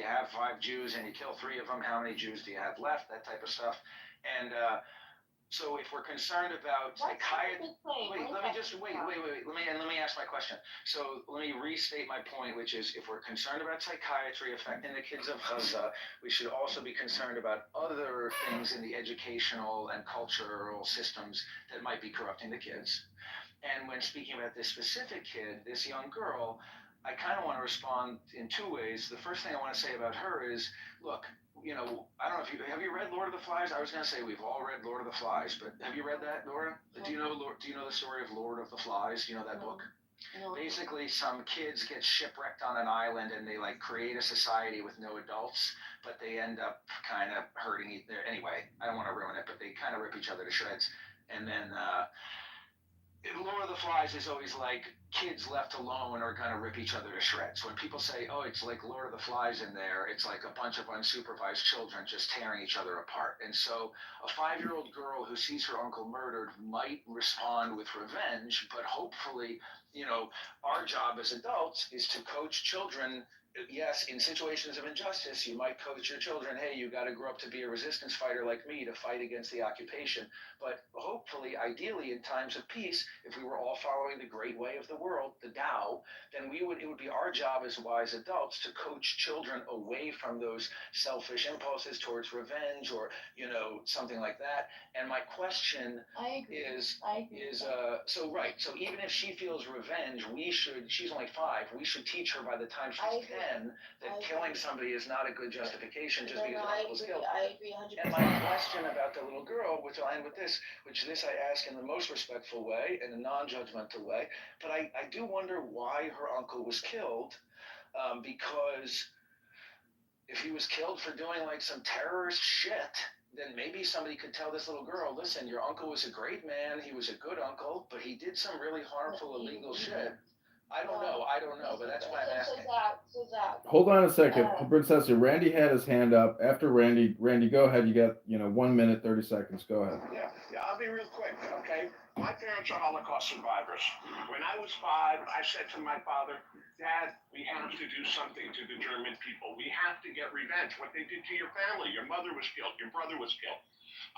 you have 5 Jews and you kill 3 of them, how many Jews do you have left? That type of stuff. And so if we're concerned about psychiatry, let me ask my question. So let me restate my point, which is if we're concerned about psychiatry affecting the kids of Gaza, we should also be concerned about other things in the educational and cultural systems that might be corrupting the kids. And when speaking about this specific kid, this young girl, I kind of want to respond in 2 ways. The first thing I want to say about her is, look, I don't know if have you read Lord of the Flies? I was going to say we've all read Lord of the Flies, but have you read that, Laura? Do you know the story of Lord of the Flies? Do you know that book? No. Basically, some kids get shipwrecked on an island and they create a society with no adults, but they end up kind of hurting each other. Anyway, I don't want to ruin it, but they kind of rip each other to shreds. And then Lord of the Flies is always kids left alone are going to rip each other to shreds. When people say, oh, it's like Lord of the Flies in there, it's like a bunch of unsupervised children just tearing each other apart. And so a 5-year-old girl who sees her uncle murdered might respond with revenge, but hopefully, our job as adults is to coach children. Yes, in situations of injustice, you might coach your children, hey, you got to grow up to be a resistance fighter like me to fight against the occupation. But hopefully, ideally, in times of peace, if we were all following the great way of the world, the Tao, then it would be our job as wise adults to coach children away from those selfish impulses towards revenge or, something like that. And my question is so even if she feels revenge, she's only 5, we should teach her by the time she's 10 that killing somebody is not a good justification just because her uncle's killed. I agree 100%. And my question about the little girl, which I'll end with this, I ask in the most respectful way, in a non-judgmental way, but I do wonder why her uncle was killed, because if he was killed for doing some terrorist shit, then maybe somebody could tell this little girl, listen, your uncle was a great man, he was a good uncle, but he did some really harmful, illegal shit. I don't know, but that's why I'm asking. So Zach. Hold on a second, Princess. Randy had his hand up. After Randy, go ahead. You got 1 minute, 30 seconds. Go ahead. Yeah, I'll be real quick, okay? My parents are Holocaust survivors. When I was 5, I said to my father, Dad, we have to do something to the German people. We have to get revenge. What they did to your family. Your mother was killed. Your brother was killed.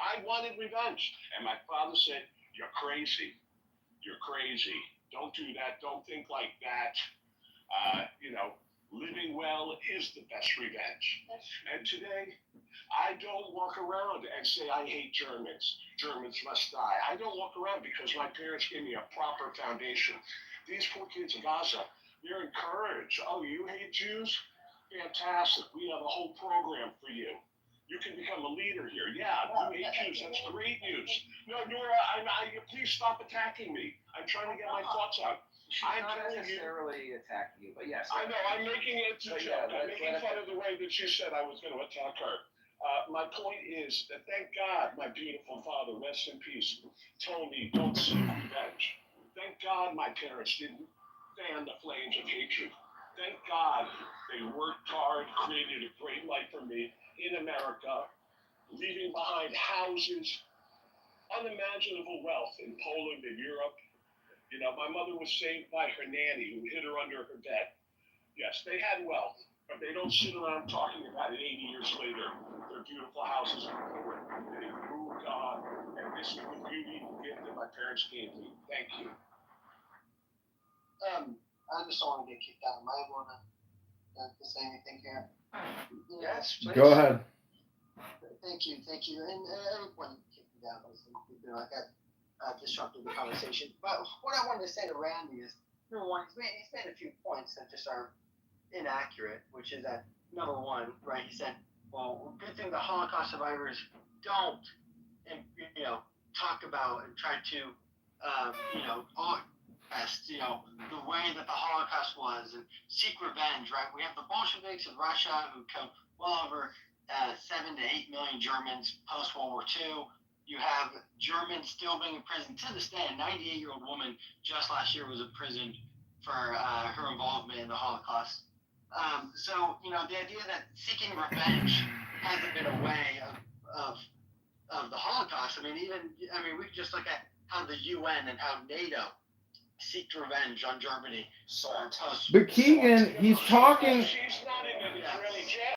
I wanted revenge. And my father said, you're crazy. You're crazy. Don't do that. Don't think like that. Living well is the best revenge. And today, I don't walk around and say I hate Germans. Germans must die. I don't walk around because my parents gave me a proper foundation. These poor kids in Gaza, they're encouraged. Oh, you hate Jews? Fantastic. We have a whole program for you. You can become a leader here. Yeah, you hate Jews. That's great news. No, Nora, please stop attacking me. I'm trying to get my thoughts out. I'm not necessarily attacking you, but yes. I know, I'm making it a joke. I'm making fun of the way that you said I was going to attack her. My point is that thank God my beautiful father, rest in peace, told me don't seek revenge. Thank God my parents didn't fan the flames of hatred. Thank God they worked hard, created a great life for me in America, leaving behind houses, unimaginable wealth in Poland and Europe. My mother was saved by her nanny who hid her under her bed. Yes, they had wealth, but they don't sit around talking about it 80 years later. Their beautiful houses in Poland. They moved on, and this is the beauty and gift that my parents gave me. Thank you. I just don't want to get kicked out. Am I able to say anything here? Yes, please. Go ahead. Thank you. And everyone kicked me down. I got disrupted the conversation. But what I wanted to say to Randy is, number one, he's made a few points that just are inaccurate, which is that, number one, right, he said, well, good thing the Holocaust survivors don't, talk about and try to, the way that the Holocaust was and seek revenge, right? We have the Bolsheviks in Russia who killed well over 7 to 8 million Germans post-World War II. You have Germans still being in prison to this day. A 98-year-old woman just last year was in prison for her involvement in the Holocaust. So, the idea that seeking revenge hasn't been a way of the Holocaust. We could just look at how the UN and how NATO seeked revenge on Germany. But Keegan, he's talking. She's not in an Israeli jail.